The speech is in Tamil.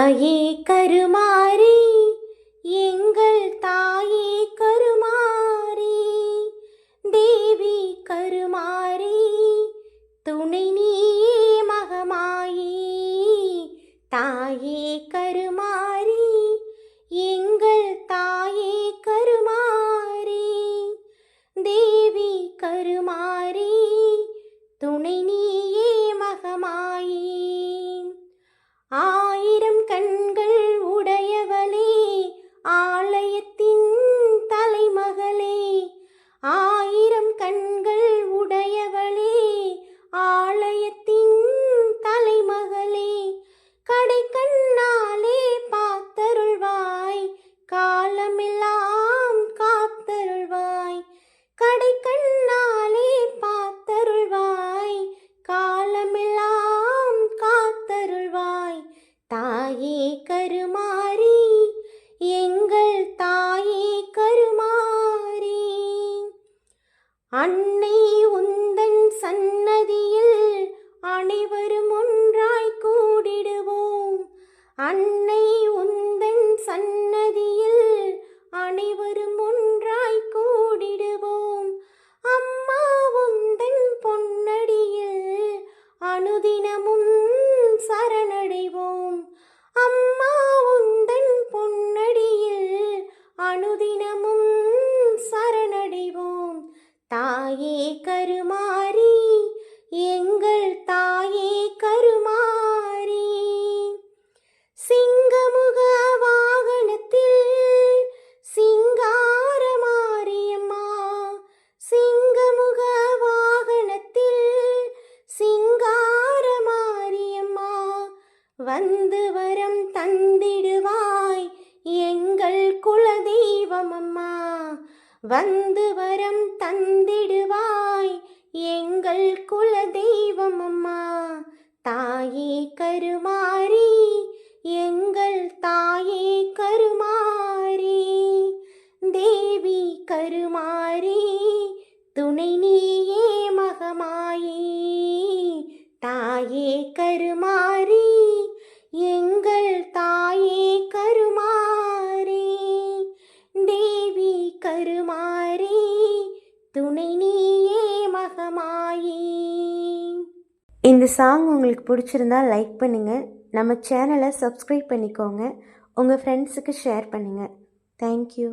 தாயே கருமாரி, எங்கள் தாயே கருமாரி, தேவி கருமாரி, துணை நீயே மகமாயி. தாயே கருமாரி, எங்கள் தாயே கருமாரி, தேவி கருமாரி, துணை நீயே மகமாயி. ஆயிரம் கண்கள் உடையவளே, ஆலயத்தின் தலைமகளே. ஆயிரம் கண்கள் உடையவளே, ஆலயத்தின் தலைமகளே. கடை கண்ணாலே பார்த்தருள்வாய், காலமெல்லாம் காத்தருள்வாய். கடை கண்ணாலே பார்த்தருள்வாய், காலமெல்லாம் காத்தருள்வாய். தாயே கருமாரி, எங்கள் தாயே கருமாரி. அன்னை உந்தன் சன்னதியில் அனைவரும் ஒன்றாய் கூடிடுவோம். அன்னை உந்தன் சன்னதியில் அனைவரும் ஒன்றாய் கூடிடுவோம். அம்மா உந்தன் பொன்னடியில் அனுதினமும் சரணடைவோம். அம்மா உந்தன் பொன்னடியில் அனுதினமும் சரணடைவோம். தாயே கருமாரி, எங்கள் தாயே கருமாரி. சிங்கமுக வாகனத்தில் சிங்கார மாரியம்மா, சிங்கமுக வாகனத்தில் சிங்கார மாரியம்மா. வந்து வரம் தந்திடுவாய், எங்கள் குலதெய்வமம்மா. வந்து வரம் தந்திடுவாய், எங்கள் குலதெய்வமம்மா. தாயே கருமாரி, எங்கள் தாயே கருமாரி, தேவி கருமாரி, துணை நீயே மகமாயி. தாயே கருமாரி, எங்கள் தாயே கருமாரி, தேவி கருமாரி, துணை நீயே மகமாயி. இந்த சாங் உங்களுக்கு பிடிச்சிருந்தா லைக் பண்ணுங்கள், நம்ம சேனலை சப்ஸ்கிரைப் பண்ணிக்கோங்க, உங்கள் ஃப்ரெண்ட்ஸுக்கு ஷேர் பண்ணுங்கள். தேங்க்யூ.